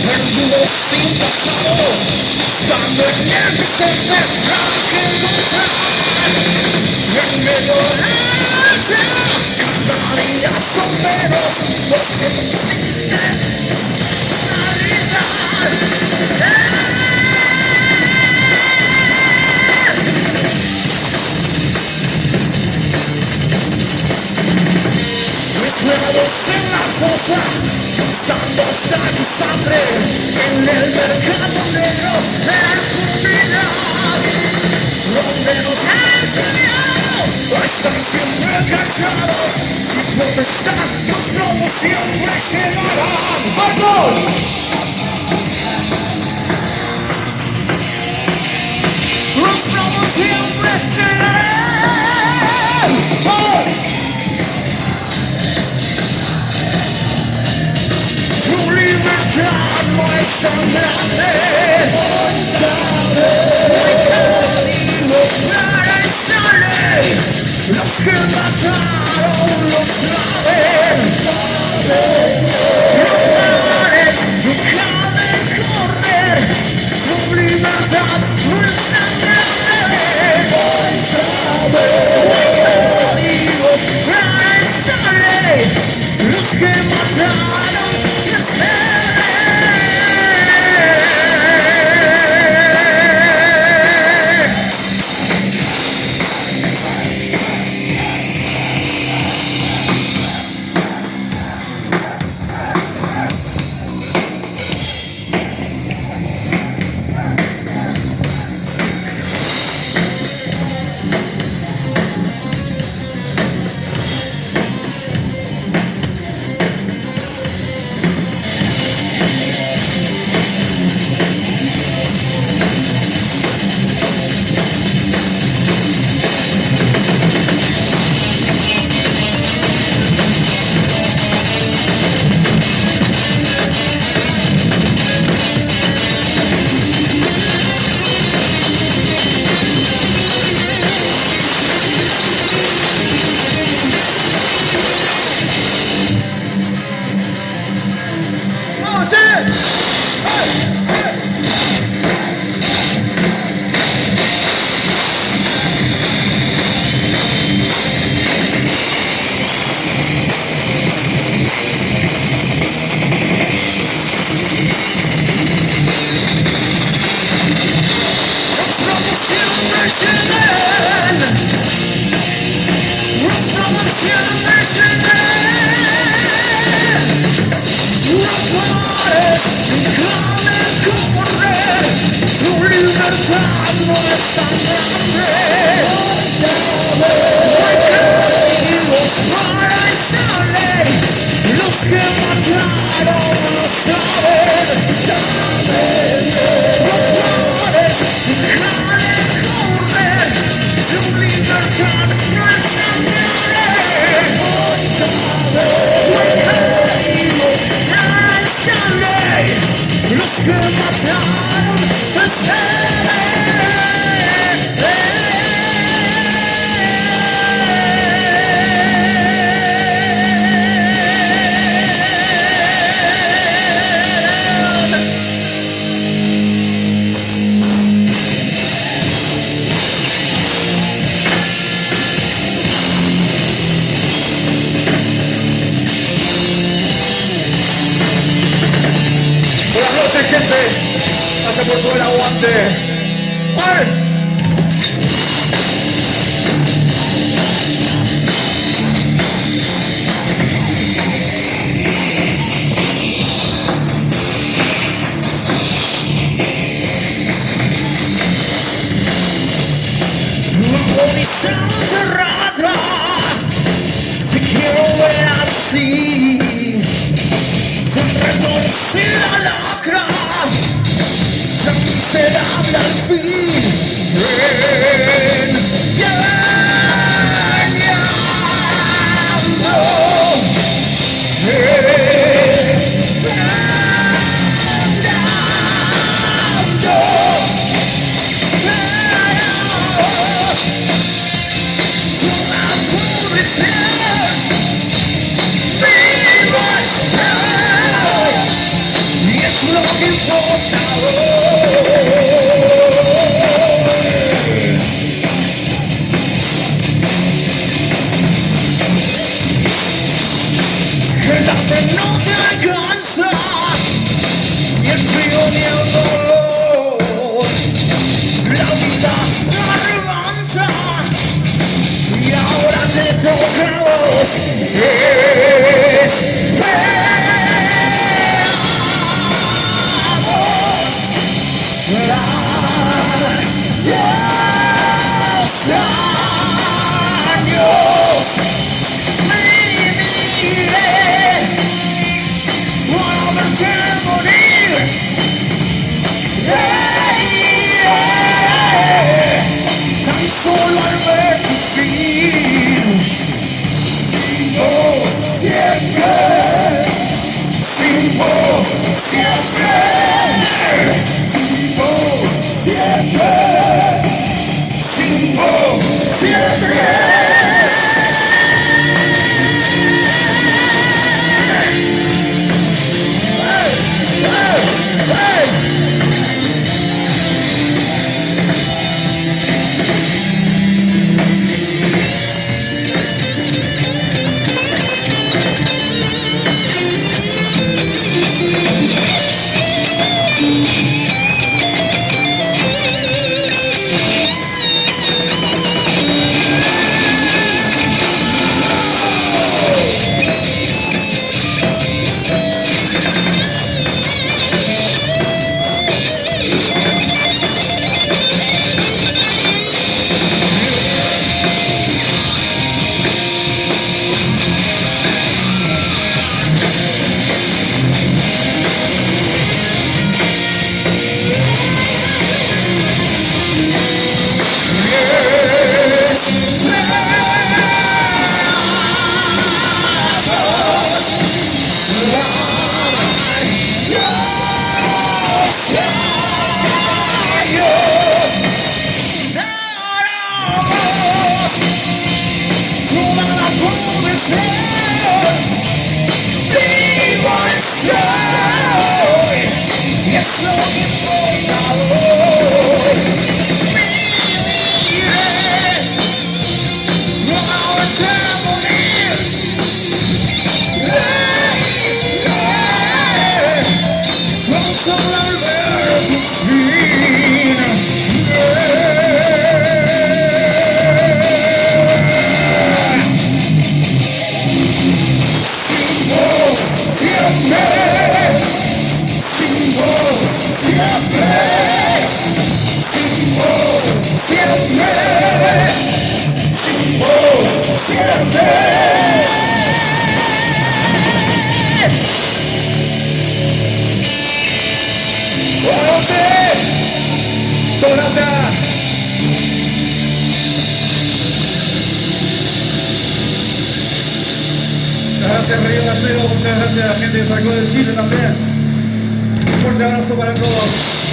Perdido sin pasado, estando en el presente, nada que mostrar. En medio de la escena, cada día son menos los que existen en la realidad. Mezclados en la fosa, gastando hasta tu sangre en el mercado negro de la impunidad, donde nos han enseñado a estar siempre callados y protestar, los globos siempre quedarán. ¡Vamos! Los globos siempre quedarán. ¡Oh! Tu libertad no es tan grande, para esta ley, los que mataron lo saben. No pares, nunca de correr, tu libertad no es tan grande. Códigos para esta ley, los que mataron lo saben. Gracias por todo el aguante. ¡Ay! Cerrada, te quiero ver así, con retorno sin la lacra, tan miserable al fin. Ven, no que no te alcanza, ni el frío ni el dolor. La vida la revancha y ahora te toca a vos. Muchas gracias. Muchas gracias Río Gallego, muchas gracias a la gente de Sacó del Chile también. Un fuerte abrazo para todos.